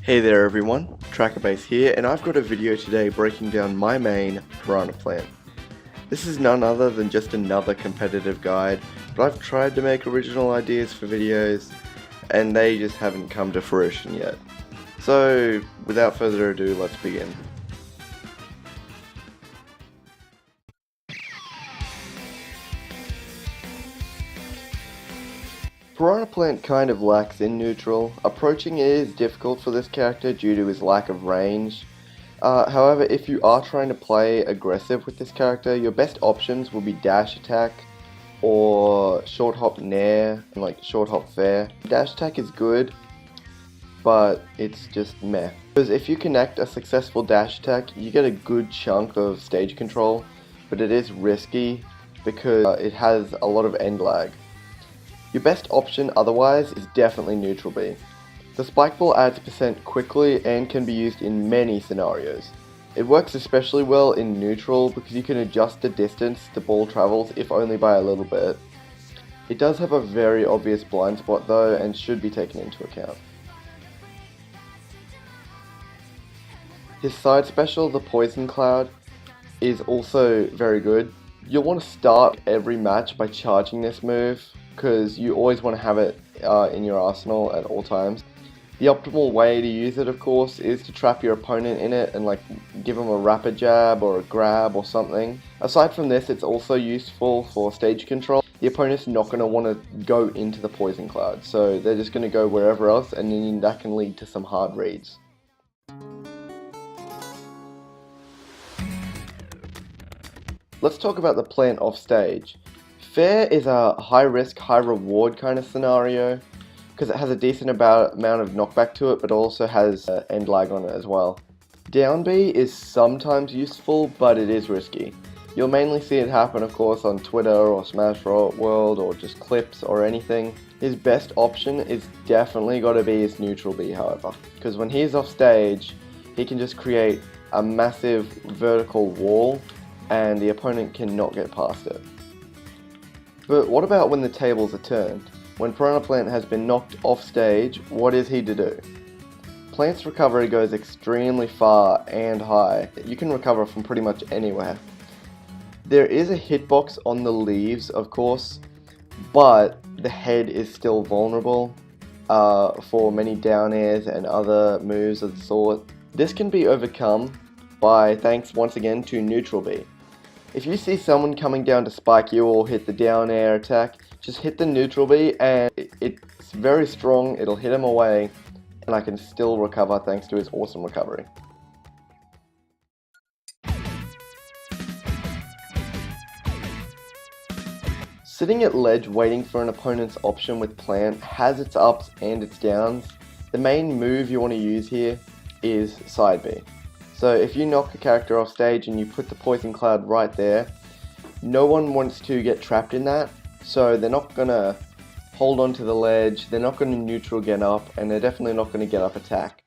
Hey there everyone, Trackerbase here, and I've got a video today breaking down my main Piranha plant. This is none other than just another competitive guide, but I've tried to make original ideas for videos, and they just haven't come to fruition yet. So, without further ado, let's begin. Piranha Plant kind of lacks in neutral. Approaching it is difficult for this character due to his lack of range. However, if you are trying to play aggressive with this character, your best options will be dash attack or short hop nair and like short hop fair. Dash attack is good, but it's just meh. Because if you connect a successful dash attack, you get a good chunk of stage control, but it is risky because it has a lot of end lag. Your best option otherwise is definitely neutral B. The spike ball adds percent quickly and can be used in many scenarios. It works especially well in neutral because you can adjust the distance the ball travels if only by a little bit. It does have a very obvious blind spot though and should be taken into account. His side special, the Poison Cloud, is also very good. You'll want to start every match by charging this move, because you always want to have it in your arsenal at all times. The optimal way to use it, of course, is to trap your opponent in it and like give him a rapid jab or a grab or something. Aside from this, it's also useful for stage control. The opponent's not going to want to go into the Poison Cloud, so they're just going to go wherever else, and then that can lead to some hard reads. Let's talk about the plant off stage. Fair is a high risk, high reward kind of scenario because it has a decent amount of knockback to it, but also has end lag on it as well. Down B is sometimes useful, but it is risky. You'll mainly see it happen, of course, on Twitter or Smash World or just clips or anything. His best option is definitely got to be his neutral B, however, because when he's off stage, he can just create a massive vertical wall and the opponent cannot get past it. But what about when the tables are turned? When Piranha Plant has been knocked off stage, what is he to do? Plant's recovery goes extremely far and high. You can recover from pretty much anywhere. There is a hitbox on the leaves, of course, but the head is still vulnerable for many down airs and other moves of the sort. This can be overcome by thanks once again to neutral B. If you see someone coming down to spike you or hit the down air attack, just hit the neutral B and it's very strong, it'll hit him away, and I can still recover thanks to his awesome recovery. Sitting at ledge waiting for an opponent's option with plant has its ups and its downs. The main move you want to use here is side B. So if you knock a character off stage and you put the Poison Cloud right there, no one wants to get trapped in that, so they're not going to hold on to the ledge, they're not going to neutral get up, and they're definitely not going to get up attack.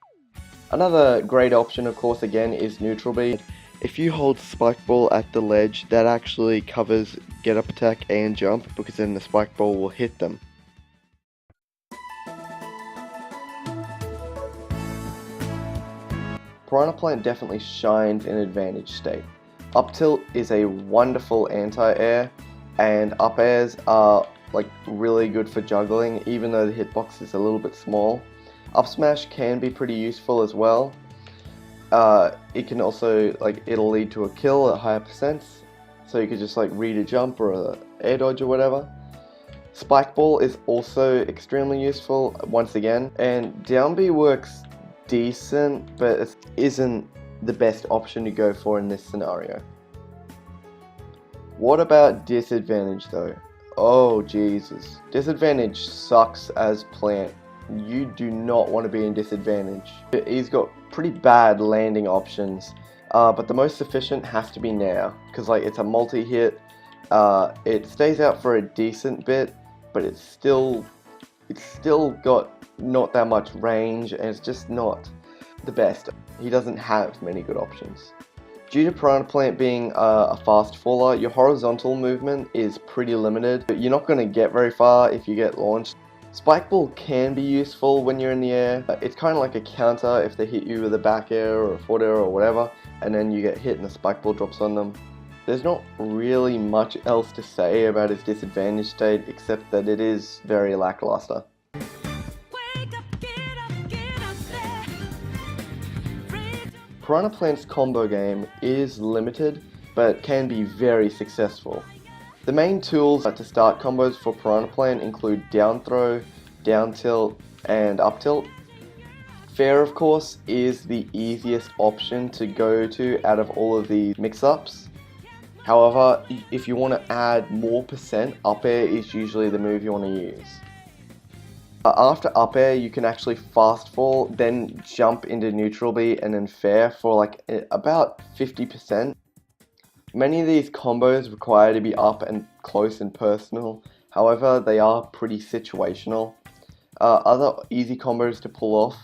Another great option, of course, again, is neutral B. If you hold Spike Ball at the ledge, that actually covers get up attack and jump, because then the Spike Ball will hit them. Piranha Plant definitely shines in advantage state. Up tilt is a wonderful anti-air, and up airs are like really good for juggling, even though the hitbox is a little bit small. Up smash can be pretty useful as well. It can also it'll lead to a kill at higher percents, so you could just read a jump or a air dodge or whatever. Spike Ball is also extremely useful once again, and down B works decent, but it isn't the best option to go for in this scenario. What about disadvantage though? Oh Jesus, disadvantage sucks as plant. You do not want to be in disadvantage. He's got pretty bad landing options, but the most sufficient has to be now, because it's a multi-hit. It stays out for a decent bit, but it's still got not that much range, and it's just not the best. He doesn't have many good options. Due to Piranha Plant being a fast faller, your horizontal movement is pretty limited. You're not going to get very far if you get launched. Spike Ball can be useful when you're in the air. It's kind of like a counter if they hit you with a back air or a forward air or whatever, and then you get hit and the Spike Ball drops on them. There's not really much else to say about its disadvantage state except that it is very lackluster. Piranha Plant's combo game is limited, but can be very successful. The main tools to start combos for Piranha Plant include down throw, down tilt, and up tilt. Fair, of course, is the easiest option to go to out of all of these mix-ups. However, if you want to add more percent, up air is usually the move you want to use. After up air, you can actually fast fall, then jump into neutral B and then fair for like about 50%. Many of these combos require to be up and close and personal, however they are pretty situational. Other easy combos to pull off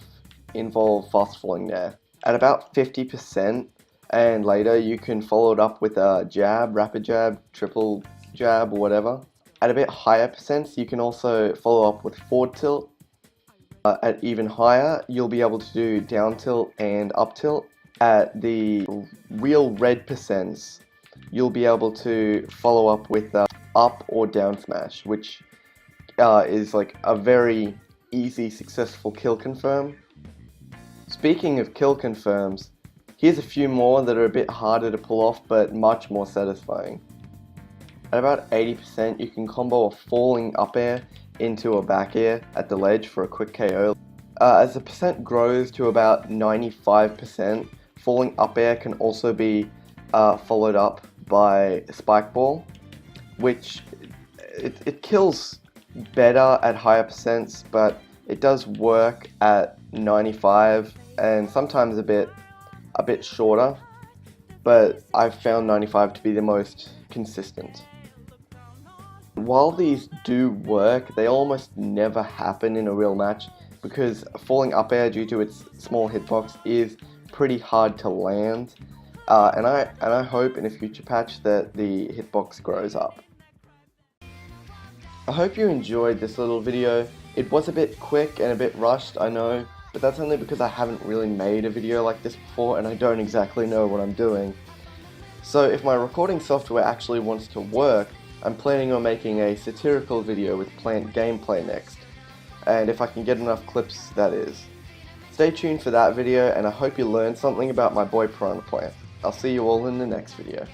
involve fast falling there. At about 50% and later you can follow it up with a jab, rapid jab, triple jab or whatever. At a bit higher percents you can also follow up with forward tilt. At even higher you'll be able to do down tilt and up tilt. At the real red percents you'll be able to follow up with up or down smash, which is like a very easy successful kill confirm. Speaking of kill confirms, here's a few more that are a bit harder to pull off but much more satisfying. At about 80% you can combo a falling up air into a back air at the ledge for a quick KO. As the percent grows to about 95%, falling up air can also be followed up by Spike Ball, which it kills better at higher percents, but it does work at 95 and sometimes a bit shorter, but I've found 95 to be the most consistent. While these do work, they almost never happen in a real match because falling up air due to its small hitbox is pretty hard to land, and I hope in a future patch that the hitbox grows up. I hope you enjoyed this little video. It was a bit quick and a bit rushed, I know, but that's only because I haven't really made a video like this before and I don't exactly know what I'm doing. So if my recording software actually wants to work, I'm planning on making a satirical video with Plant gameplay next, and if I can get enough clips, that is. Stay tuned for that video, and I hope you learned something about my boy Piranha Plant. I'll see you all in the next video.